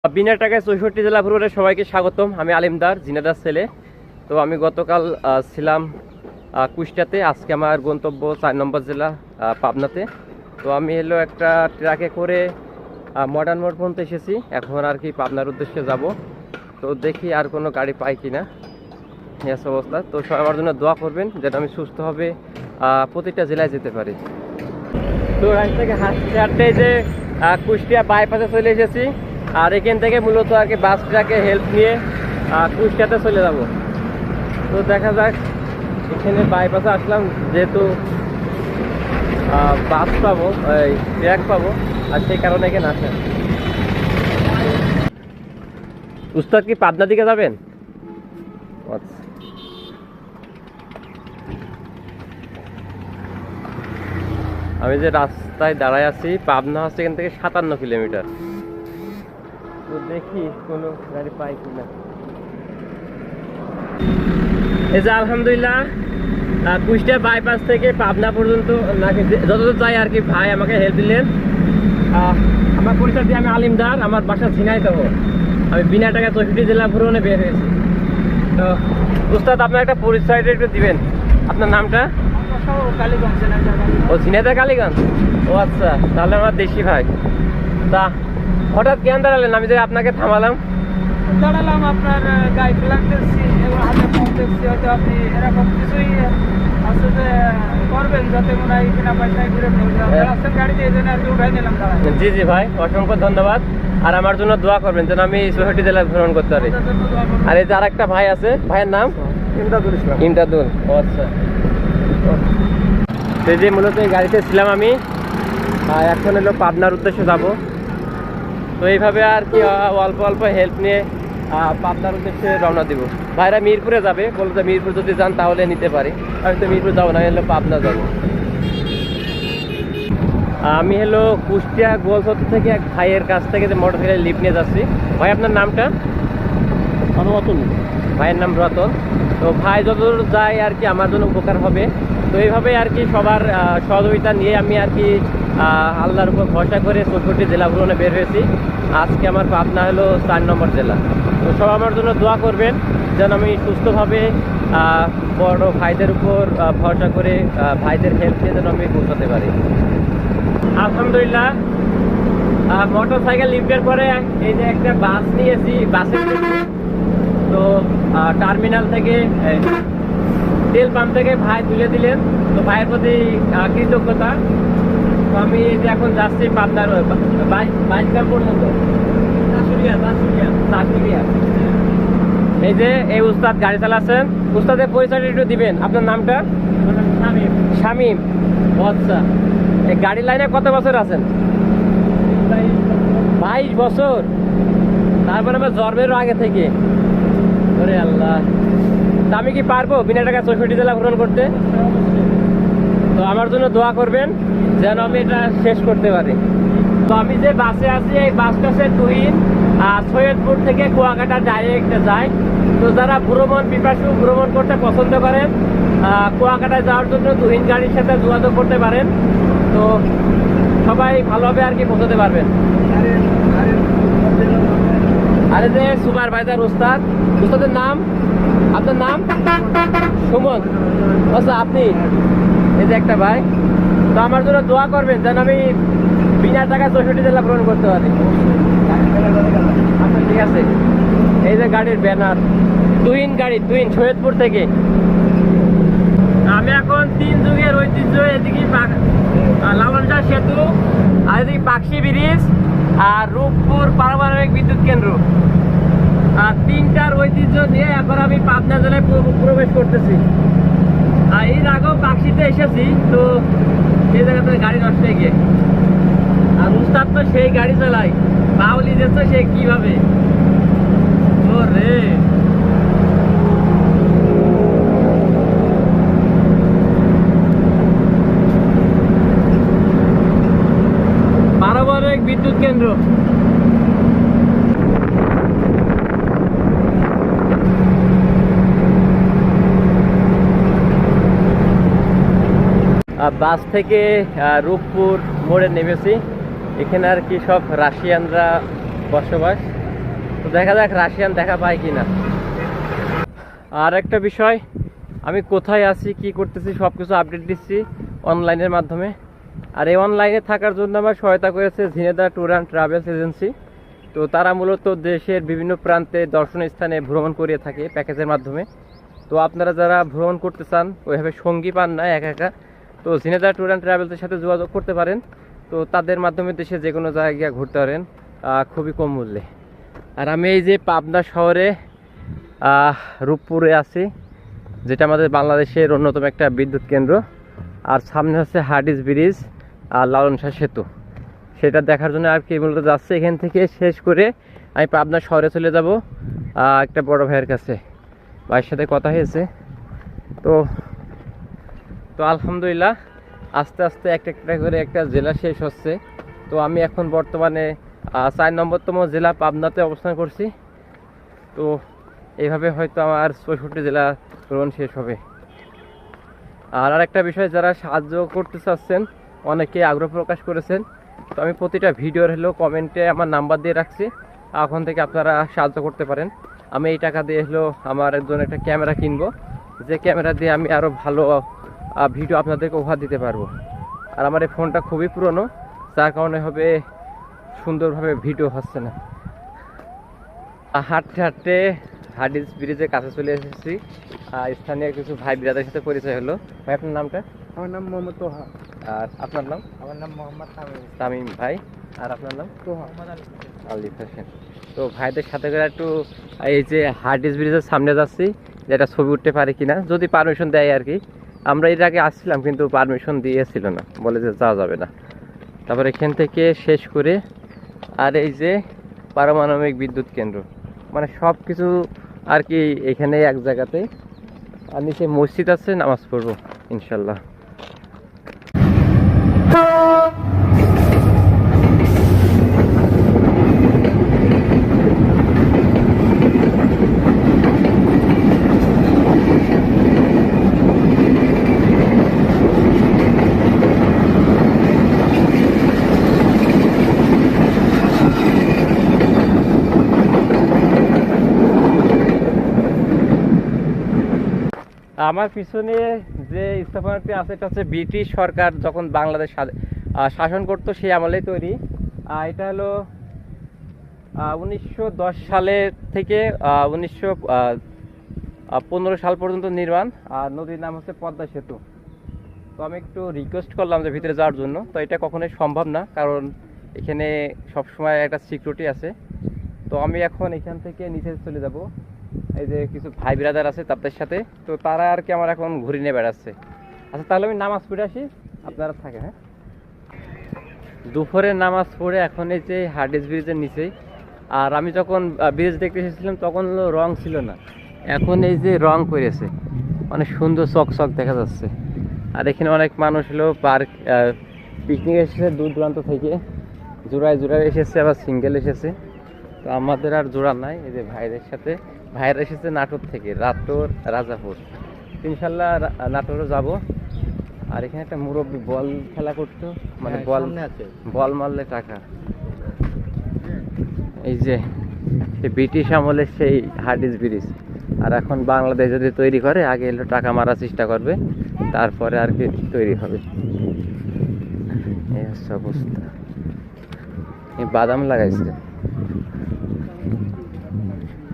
বিনা টাকায় ৬৪ জেলা ভ্রমণে সবাইকে স্বাগতম। আমি আলিমদার জিনাদার ছেলে। তো আমি গতকাল ছিলাম কুষ্টিয়াতে, আজকে আমার গন্তব্য ৪ নম্বর জেলা পাবনাতে। তো আমি এলো একটা ট্রাকে করে মডার্ন মোড় পর্যন্ত এসেছি, এখন আর কি পাবনার উদ্দেশ্যে যাব। তো দেখি আর কোনো গাড়ি পাই কিনা, এই অবস্থা। তো সবাই আমার জন্য দোয়া করবেন যেন আমি সুস্থভাবে প্রতিটা জেলায় যেতে পারি। তো এখান থেকে হাঁটতে হাঁটতে যে কুষ্টিয়া বাইপাসে চলে এসেছি, আর এখান থেকে মূলত আর কি বাস ট্রাকে হেল্প নিয়ে কুষ্টিয়াতে চলে যাব। তো দেখা যাক, এখানে বাইপাসে আসলাম যেহেতু বাস পাবো, এই ট্রাক পাবো, আর সেই কারণে এখানে আসেন। উস্তাদ কি পাবনা দিকে যাবেন? আচ্ছা, আমি যে রাস্তায় দাঁড়ায় আছি, পাবনা হচ্ছে এখান থেকে ৫৭ কিলোমিটার। তো দেখি কোনো গাড়ি পাই কিনা। এই যে আলহামদুলিল্লাহ কুষ্টিয়া বাইপাস থেকে পাবনা পর্যন্ত যতদূর যাই আর কি ভাই আমাকে হেল্প দিলেন। আমার পরিচয় দিয়ে, আমি আলিমদার, আমার বাসা ঝিনাইদহ। আমি বিনা টাকায় ৬৪ জেলা ভ্রমণে বের হয়েছি। তো উস্তাদ আপনার একটা পরিচয় একটু দিবেন, আপনার নামটা? ও ঝিনাইদহ কালীগঞ্জ। ও আচ্ছা, তাহলে আমার দেশি ভাই। তা হঠাৎ জ্ঞান দাঁড়ালেন, আমি যে আপনাকে থামালাম? আপনার গাড়ি ফ্ল্যাগ দেখছি, হাতে ফোন দেখছি, হয়তো আপনি এরকম কিছুই আছে যে করবেন যাতে মনে হয় কিনা পয়সায় ঘুরে আসছেন গাড়িতে, এই জন্য আর কি উঠাই নিলাম। জি জি ভাই, অসংখ্য ধন্যবাদ। আর আমার জন্য দোয়া করবেন যেন আমি ৬৪ জেলায় ভ্রমণ করতে পারি। আর এই যে আর একটা ভাই আছে, ভাইয়ের নাম ইমদাদুল ইসলাম। ইমদাদুল। ও আচ্ছা, সেই যে মূলত এই গাড়িতে ছিলাম আমি, এখন এলো পাবনার উদ্দেশ্যে যাব। তো এইভাবে আর কি অল্প অল্প হেল্প নিয়ে পাবনার উদ্দেশ্যে রওনা দিব। ভাইরা মিরপুরে যাবে, বলতে মিরপুর যদি যান তাহলে নিতে পারি। আমি তো মিরপুর যাবো না, এলো পাবনা যাব। আমি হলো কুষ্টিয়া গোলচত্বর থেকে এক ভাইয়ের কাছ থেকে যে মোটর সাইকেল লিফট নিয়ে যাচ্ছি। ভাই আপনার নামটা? রতন। ভাইয়ের নাম রতন। তো ভাই যতদূর যায় আর কি আমার জন্য উপকার হবে। তো এইভাবে আর কি সবার সহযোগিতা নিয়ে আমি আর কি আল্লাহর উপর ভরসা করে ৬৪ জেলা ভ্রমণে বের হয়েছি। আজকে আমার পাবনা হলো ৪ নম্বর জেলা। তো সব আমার জন্য দোয়া করবেন যেন আমি সুস্থভাবে বড় ভাইদের উপর ভরসা করে ভাইদের হেল্প নিয়ে যেন আমি পৌঁছাতে পারি। আলহামদুলিল্লাহ, মোটর সাইকেল লিফটের পরে এই যে একটা বাস নিয়েছি, বাসে তো টার্মিনাল থেকে তেল পাম্প থেকে ভাই তুলে দিলেন। তো ভাইয়ের প্রতি কৃতজ্ঞতা। তো আমি যে এখন যাচ্ছি পাবনার ২২ গ্রাম পর্যন্ত। এই যে এই উস্তাদ গাড়ি চালাচ্ছেন, উস্তাদের পরিচয়টা একটু দিবেন। আপনার নামটা? শামীম। শামীম, আচ্ছা। এই গাড়ি লাইনে কত বছর আছেন? ২২ বছর। তারপরে আমার জন্মেরও আগে থেকে। ওরে আল্লাহ, তা আমি কি পারবো বিনা টাকায় ৬৪ জেলা ভ্রমণ করতে? তো আমার জন্য দোয়া করবেন যেন আমি এটা শেষ করতে পারি। তো আমি যে বাসে আছি, এই বাসটা সে তুহিন সৈয়দপুর থেকে কুয়াকাটা ডাইরেক্ট যায়। তো যারা পিপাসু ভ্রমণ করতে পছন্দ করেন, কুয়াকাটায় যাওয়ার জন্য তুহিন গাড়ির সাথে যোগাযোগ করতে পারেন। তো সবাই ভালোভাবে আর কি পৌঁছতে পারবেন। আরে যে সুপারভাইজার উস্তাদ, উস্তাদের নাম? আপনার নাম? সুমন। আচ্ছা, আপনি এই যে একটা ভাই। তো আমার জন্য দোয়া করবেন যেন আমি বিনা টাকায় ৬৪ জেলা ভ্রমণ করতে পারি। আচ্ছা ঠিক আছে। এই যে গাড়ির ব্যানার, তুহিন গাড়ি, তুহিন সৈয়দপুর থেকে। আমি এখন ৩ যুগের ঐতিহ্য, এদিকে লালনশাহ সেতু, আর এদিকে পাকশি ব্রিজ, আর রূপপুর পারমাণবিক বিদ্যুৎ কেন্দ্র, আর ৩টার ঐতিহ্য নিয়ে এখন আমি পাবনা জেলায় প্রবেশ করতেছি। আর এর আগেও পাকশিতে এসেছি, তো সেই জায়গাতে গাড়ি নষ্ট হয়ে গিয়ে। আর উস্তাদ তো সেই গাড়ি চালায়, পাউলি যাচ্ছে সে কিভাবে। ও রে, পারমাণবিক বিদ্যুৎ কেন্দ্র। বাস থেকে রূপপুর মোড়ে নেমেছি। এখানে আর কি সব রাশিয়ানরা বসবাস। তো দেখা যাক রাশিয়ান দেখা পাই কিনা। আর একটা বিষয়, আমি কোথায় আছি কি করতেছি সব কিছু আপডেট দিচ্ছি অনলাইনের মাধ্যমে। আর এই অনলাইনে থাকার জন্য আমার সহায়তা করেছে Jhenaidah tour and travels agency. তো তারা মূলত দেশের বিভিন্ন প্রান্তে দর্শনীয় স্থানে ভ্রমণ করিয়ে থাকে প্যাকেজের মাধ্যমে। তো আপনারা যারা ভ্রমণ করতে চান, ওইভাবে সঙ্গী পান না একা একা, তো ঝিনেদা ট্যুর অ্যান্ড ট্রাভেলসের সাথে যোগাযোগ করতে পারেন। তো তাদের মাধ্যমে দেশে যে কোনো জায়গায় ঘুরতে পারেন খুবই কম মূল্যে। আর আমি এই যে পাবনা শহরে রূপপুরে আছি, যেটা আমাদের বাংলাদেশের অন্যতম একটা বিদ্যুৎ কেন্দ্র। আর সামনে হচ্ছে হার্ডিস ব্রিজ আর লালন শাহ সেতু, সেটা দেখার জন্য আর কি মূলত যাচ্ছে। এখান থেকে শেষ করে আমি পাবনা শহরে চলে যাব একটা বড় ভাইয়ের কাছে, ভাইয়ের সাথে কথা হয়েছে। তো তো আলহামদুলিল্লাহ আস্তে আস্তে একটা একটা করে একটা জেলা শেষ হচ্ছে। তো আমি এখন বর্তমানে 4 নম্বরতম জেলা পাবনাতে অবস্থান করছি। তো এইভাবে হয়তো আমার 64 জেলা ভ্রমণ শেষ হবে। আর আরেকটা বিষয়, যারা সাহায্য করতে চাচ্ছেন অনেকে আগ্রহ প্রকাশ করেছেন, তো আমি প্রতিটা ভিডিওর হলেও কমেন্টে আমার নাম্বার দিয়ে রাখছি, এখন থেকে আপনারা সাহায্য করতে পারেন। আমি এই টাকা দিয়ে হলেও আমার একজন একটা ক্যামেরা কিনবো, যে ক্যামেরা দিয়ে আমি আরও ভালো ভিডিও আপনাদেরকে উপহার দিতে পারবো। আর আমার এই ফোনটা খুবই পুরনো, যার কারণে হবে সুন্দরভাবে ভিডিও হচ্ছে না। হাঁটতে হাঁটতে হার্ডিস ব্রিজের কাছে চলে এসেছি। স্থানীয় কিছু ভাই বিরাদের সাথে পরিচয় হলো। ভাই, আপনার নামটা? আমার নাম মোহাম্মদ তোহা। আর আপনার নাম? আমার নাম মোহাম্মদ তামিম ভাই। আর আপনার নাম? তোহা। আলিফ হোসেন। তো ভাইদের সাথে করে একটু এই যে হার্ডিস ব্রিজের সামনে যাচ্ছি, যেটা ছবি উঠতে পারে কিনা, যদি পারমিশন দেয় আর কি। আমরা এর আগে আসছিলাম কিন্তু পারমিশন দিয়েছিল না, বলে যে যাওয়া যাবে না। তারপর এখান থেকে শেষ করে আর এই যে পারমাণবিক বিদ্যুৎ কেন্দ্র, মানে সব কিছু আর কি এখানে এক জায়গাতে। আর নিচে মসজিদ আছে, নামাজ পড়বো ইনশাল্লাহ। আমার পিছনে যে স্থাপনাটি আছে এটা হচ্ছে ব্রিটিশ সরকার যখন বাংলাদেশ শাসন করতো সেই আমলেই তৈরি। এটা হলো 1910 সালে থেকে 1915 সাল পর্যন্ত নির্মাণ। আর নদীর নাম হচ্ছে পদ্মা সেতু। তো আমি একটু রিকোয়েস্ট করলাম যে ভিতরে যাওয়ার জন্য, তো এটা কখনোই সম্ভব না, কারণ এখানে সবসময় একটা সিকিউরিটি আছে। তো আমি এখন এখান থেকে নিচে চলে যাব, এই যে কিছু ভাই ব্রাদার আছে তাদের সাথে। তো তারা আর কি আমার এখন ঘুরে নিয়ে বেড়াচ্ছে। আচ্ছা, তাহলে আমি নামাজ পড়ে আসি, আপনারা থাকে। হ্যাঁ, দুপুরে নামাজ পড়ে এখন এই যে হার্ডিস ব্রিজের নিচেই। আর আমি যখন ব্রিজ দেখতে এসেছিলাম তখন রং ছিল না, এখন এই যে রং করেছে, অনেক সুন্দর চকচক দেখা যাচ্ছে। আর এখানে অনেক মানুষ হলো পার্ক পিকনিক এসেছে দূর দূরান্ত থেকে, জোড়ায় জোড়ায় এসেছে, আবার সিঙ্গেল এসেছে। তো আমাদের আর জোড়া নাই, এই যে ভাইদের সাথে। ভাইরা এসেছে নাটোর থেকে, নাটোর রাজাপুর। ইনশাল্লাহ নাটোরও যাব। আর এখানে একটা মুরব্বী বল খেলা করতো, মানে বল মারলে টাকা। এই যে ব্রিটিশ আমলের সেই হার্ডিস ব্রিজ। আর এখন বাংলাদেশ যদি তৈরি করে, আগে এলো টাকা মারার চেষ্টা করবে, তারপরে আর কি তৈরি হবে। এই হচ্ছে অবস্থা। বাদাম লাগাইছে।